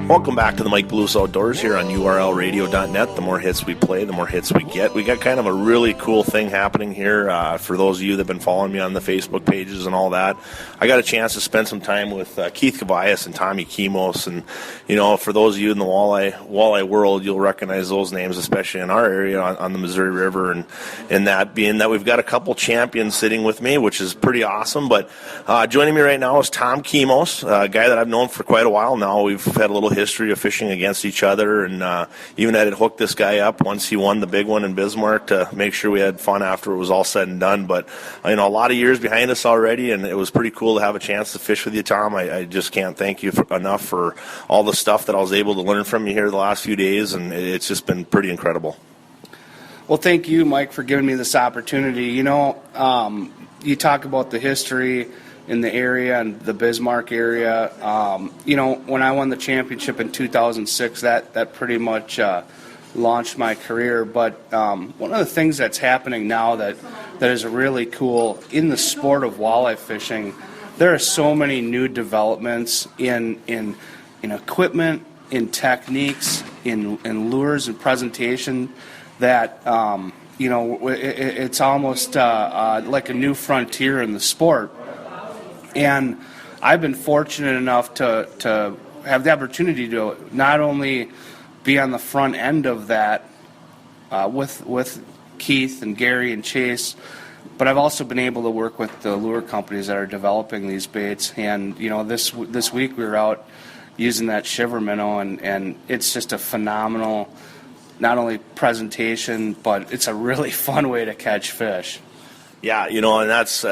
Welcome back to the Mike Peluso Outdoors here on urlradio.net. The more hits we play, the more hits we get. We got kind of a really cool thing happening here. For those of you that have been following me on the Facebook pages and all that, I got a chance to spend some time with Keith Kemos and Tommy Kemos. And, you know, for those of you in the walleye world, you'll recognize those names, especially in our area on the Missouri River. And that being that we've got a couple champions sitting with me, which is pretty awesome. But joining me right now is Tom Kemos, a guy that I've known for quite a while now. We've had a little history of fishing against each other, and even had to hook this guy up once he won the big one in Bismarck to make sure we had fun after it was all said and done. But you know, a lot of years behind us already, and it was pretty cool to have a chance to fish with you, Tom. I just can't thank you enough for all the stuff that I was able to learn from you here the last few days, and it's just been pretty incredible. Well, thank you, Mike, for giving me this opportunity. You know, you talk about the history in the area and the Bismarck area. You know, when I won the championship in 2006, that pretty much launched my career. But one of the things that's happening now that is really cool in the sport of walleye fishing, there are so many new developments in equipment, in techniques, in lures and presentation that you know, it's almost like a new frontier in the sport. And I've been fortunate enough to have the opportunity to not only be on the front end of that with Keith and Gary and Chase, but I've also been able to work with the lure companies that are developing these baits. And you know, this week we were out using that shiver minnow, and it's just a phenomenal, not only presentation, but it's a really fun way to catch fish. Yeah, you know, and that's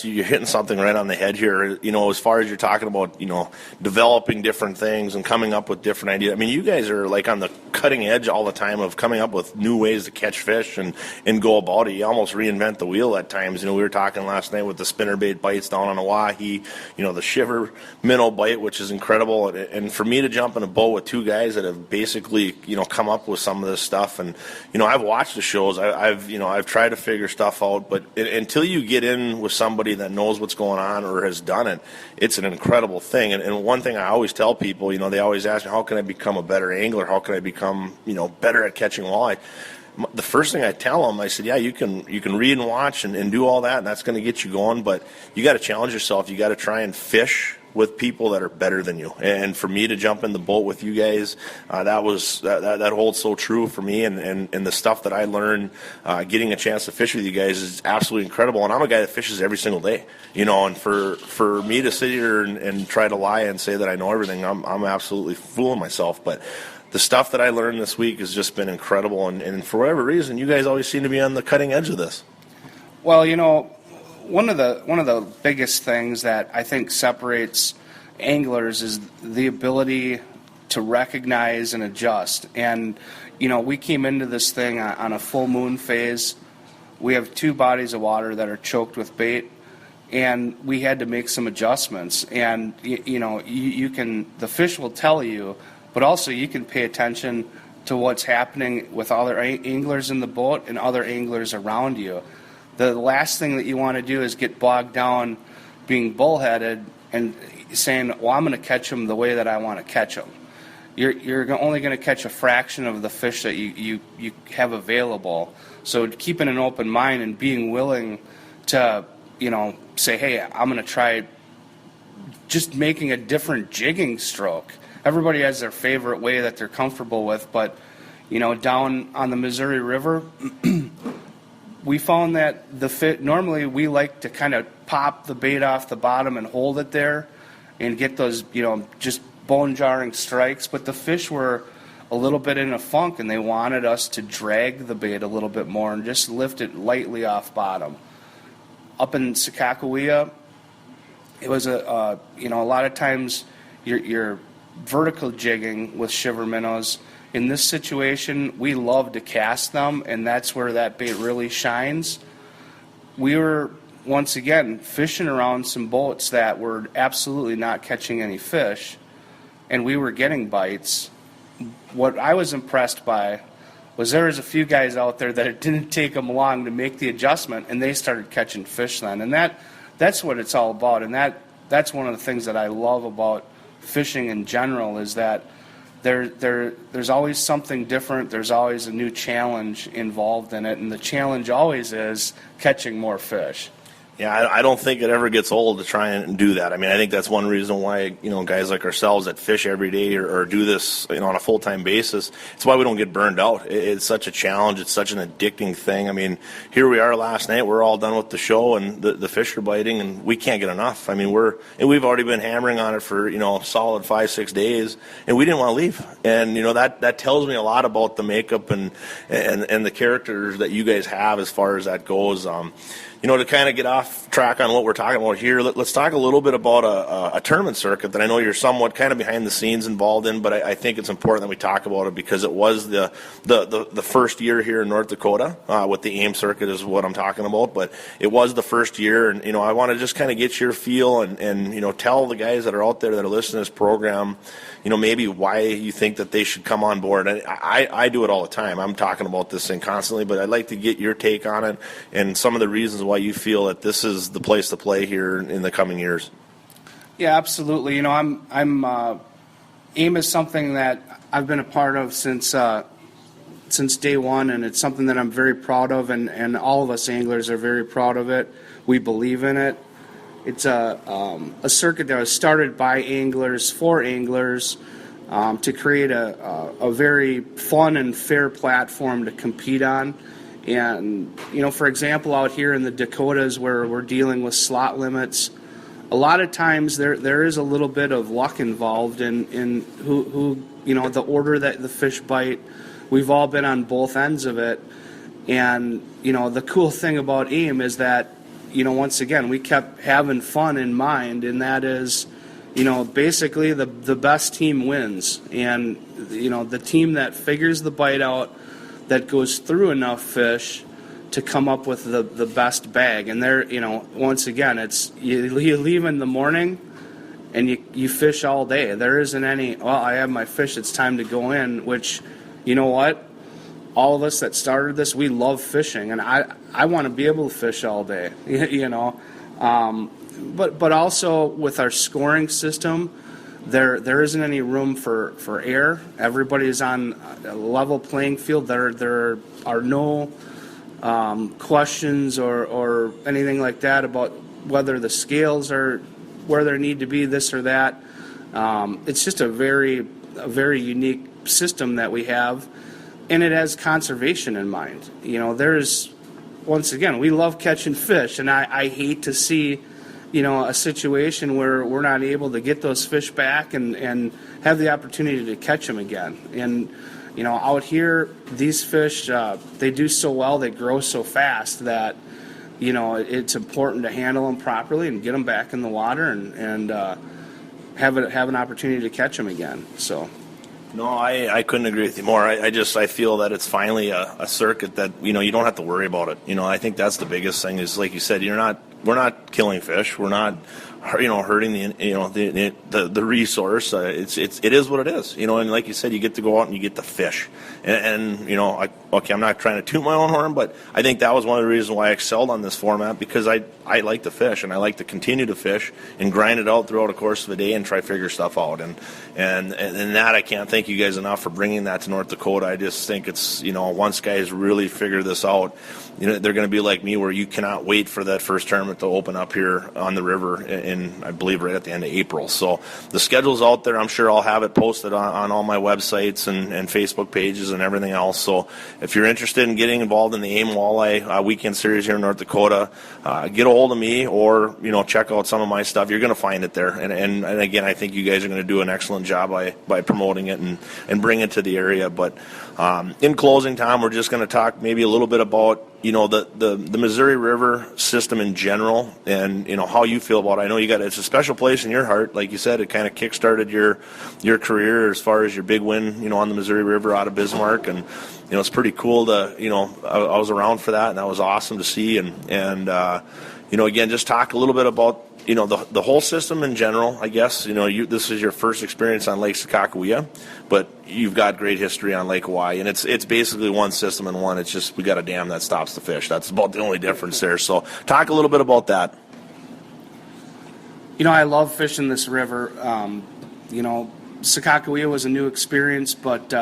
you're hitting something right on the head here. You know, as far as you're talking about, you know, developing different things and coming up with different ideas. I mean, you guys are like on the cutting edge all the time of coming up with new ways to catch fish and go about it. You almost reinvent the wheel at times. You know, we were talking last night with the spinnerbait bites down on Oahe, you know, the shiver minnow bite, which is incredible. And for me to jump in a boat with two guys that have basically, you know, come up with some of this stuff, and you know, I've watched the shows. I've tried to figure stuff out, but until you get in with somebody that knows what's going on or has done it, it's an incredible thing. And one thing I always tell people, you know, they always ask me, how can I become a better angler? How can I become, you know, better at catching walleye? The first thing I tell them, I said, yeah, you can read and watch and do all that, and that's going to get you going, but you got to challenge yourself. You got to try and fish with people that are better than you. And for me to jump in the boat with you guys, that holds so true for me. And the stuff that I learned getting a chance to fish with you guys is absolutely incredible. And I'm a guy that fishes every single day, you know. And for me to sit here and try to lie and say that I know everything, I'm absolutely fooling myself. But the stuff that I learned this week has just been incredible. And for whatever reason, you guys always seem to be on the cutting edge of this. Well, you know, one of the biggest things that I think separates anglers is the ability to recognize and adjust. And you know, we came into this thing on a full moon phase. We have two bodies of water that are choked with bait, and we had to make some adjustments. And you know, you can, the fish will tell you, but also you can pay attention to what's happening with other anglers in the boat and other anglers around you. The last thing that you want to do is get bogged down being bullheaded and saying, well, I'm going to catch them the way that I want to catch them. You're only going to catch a fraction of the fish that you have available. So keeping an open mind and being willing to, you know, say, hey, I'm going to try just making a different jigging stroke. Everybody has their favorite way that they're comfortable with, but, you know, down on the Missouri River, we found that normally we like to kind of pop the bait off the bottom and hold it there and get those, you know, just bone-jarring strikes. But the fish were a little bit in a funk, and they wanted us to drag the bait a little bit more and just lift it lightly off bottom. Up in Sakakawea, it was you know, a lot of times you're vertical jigging with shiver minnows. In this situation, we love to cast them, and that's where that bait really shines. We were, once again, fishing around some boats that were absolutely not catching any fish, and we were getting bites. What I was impressed by was there was a few guys out there that it didn't take them long to make the adjustment, and they started catching fish then. And that's what it's all about, and that's one of the things that I love about fishing in general is that there's always something different. There's always a new challenge involved in it, and the challenge always is catching more fish. Yeah, I don't think it ever gets old to try and do that. I mean, I think that's one reason why, guys like ourselves that fish every day or do this, on a full-time basis, it's why we don't get burned out. It's such a challenge. It's such an addicting thing. I mean, here we are last night. We're all done with the show, and the fish are biting, and we can't get enough. I mean, we've already been hammering on it for, solid 5-6 days, and we didn't want to leave. And, that tells me a lot about the makeup and the characters that you guys have as far as that goes. To kind of get off track on what we're talking about here, let's talk a little bit about a tournament circuit that I know you're somewhat kind of behind the scenes involved in, but I think it's important that we talk about it because it was the first year here in North Dakota with the AIM circuit is what I'm talking about, but it was the first year, and I want to just kind of get your feel and tell the guys that are out there that are listening to this program, maybe why you think that they should come on board. And I do it all the time. I'm talking about this thing constantly, but I'd like to get your take on it and some of the reasons why you feel that this is the place to play here in the coming years. Yeah, absolutely. AIM is something that I've been a part of since day one, and it's something that I'm very proud of, and all of us anglers are very proud of it. We believe in it. It's a circuit that was started by anglers for anglers to create a very fun and fair platform to compete on. And, for example, out here in the Dakotas where we're dealing with slot limits, a lot of times there is a little bit of luck involved in who the order that the fish bite. We've all been on both ends of it. And, the cool thing about AIM is that, once again, we kept having fun in mind, and that is, basically the best team wins. And, the team that figures the bite out, that goes through enough fish to come up with the best bag. And there, once again, it's you leave in the morning and you fish all day. There isn't any, I have my fish, it's time to go in, which, you know what? All of us that started this, we love fishing, and I want to be able to fish all day, But also with our scoring system, there isn't any room for error. Everybody is on a level playing field. There are no questions or anything like that about whether the scales are where they need to be, this or that. It's just a very unique system that we have, and it has conservation in mind. There's, once again, we love catching fish, and I hate to see a situation where we're not able to get those fish back and have the opportunity to catch them again. And, out here, these fish, they do so well, they grow so fast that, it's important to handle them properly and get them back in the water and have an opportunity to catch them again. So. No, I couldn't agree with you more. I feel that it's finally a circuit that, you don't have to worry about it. I think that's the biggest thing is, like you said, we're not killing fish. We're not, hurting the resource. It is what it is. And like you said, you get to go out and you get to fish. And I'm not trying to toot my own horn, but I think that was one of the reasons why I excelled on this format, because I like to fish, and I like to continue to fish and grind it out throughout the course of the day and try to figure stuff out. And that, I can't thank you guys enough for bringing that to North Dakota. I just think it's, once guys really figure this out, they're going to be like me, where you cannot wait for that first tournament to open up here on the river in, I believe, right at the end of April. So the schedule's out there. I'm sure I'll have it posted on all my websites and Facebook pages and everything else. So if you're interested in getting involved in the AIM Walleye Weekend Series here in North Dakota, get a hold of me, or check out some of my stuff. You're going to find it there. And again, I think you guys are going to do an excellent job by promoting it and bring it to the area. But in closing, Tom, we're just going to talk maybe a little bit about the Missouri River system in general, and how you feel about it. I know it's a special place in your heart. Like you said, it kind of kick-started your career as far as your big win, on the Missouri River out of Bismarck, and it's pretty cool to I was around for that, and that was awesome to see. And again, just talk a little bit about the whole system in general. I guess this is your first experience on Lake Sakakawea, but you've got great history on Lake Hawaii, and it's basically one system and one. It's just we got a dam that stops the fish. That's about the only difference there. So talk a little bit about that. I love fishing this river. Sakakawea was a new experience, but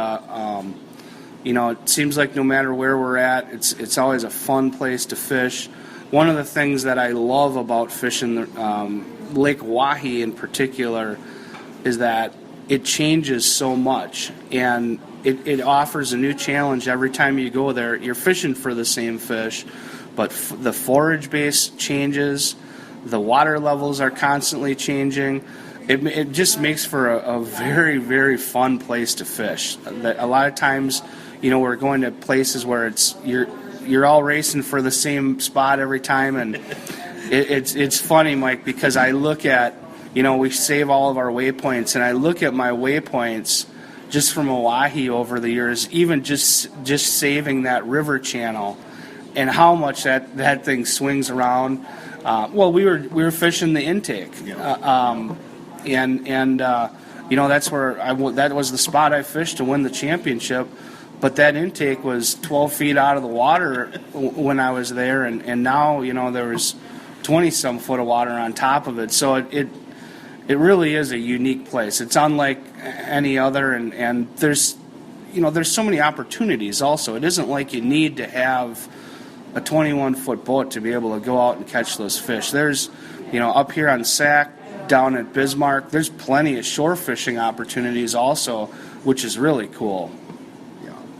it seems like no matter where we're at, it's always a fun place to fish. One of the things that I love about fishing Lake Wahi in particular is that it changes so much, and it offers a new challenge every time you go there. You're fishing for the same fish, but the forage base changes, the water levels are constantly changing. It just makes for a very, very fun place to fish. A lot of times, we're going to places where you're all racing for the same spot every time, and it's funny, Mike, because I look at, we save all of our waypoints, and I look at my waypoints just from Oahe over the years, even just saving that river channel, and how much that thing swings around. We were fishing the intake, that's where that was the spot I fished to win the championship. But that intake was 12 feet out of the water when I was there, and now there was 20-some foot of water on top of it. So it really is a unique place. It's unlike any other, and there's so many opportunities. Also, it isn't like you need to have a 21-foot boat to be able to go out and catch those fish. There's up here on Sac, down at Bismarck, there's plenty of shore fishing opportunities also, which is really cool.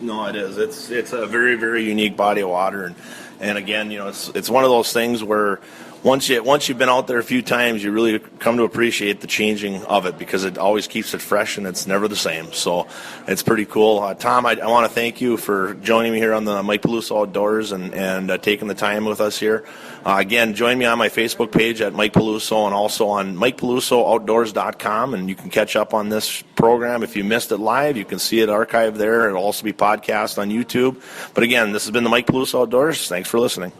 No, it is. It's a very, very unique body of water, and again, it's one of those things where once you've been out there a few times, you really come to appreciate the changing of it, because it always keeps it fresh and it's never the same. So it's pretty cool. Tom, I want to thank you for joining me here on the Mike Peluso Outdoors and taking the time with us here. Again, join me on my Facebook page at Mike Peluso, and also on MikePelusoOutdoors.com, and you can catch up on this program. If you missed it live, you can see it archived there. It'll also be podcast on YouTube. But again, this has been the Mike Peluso Outdoors. Thanks for listening.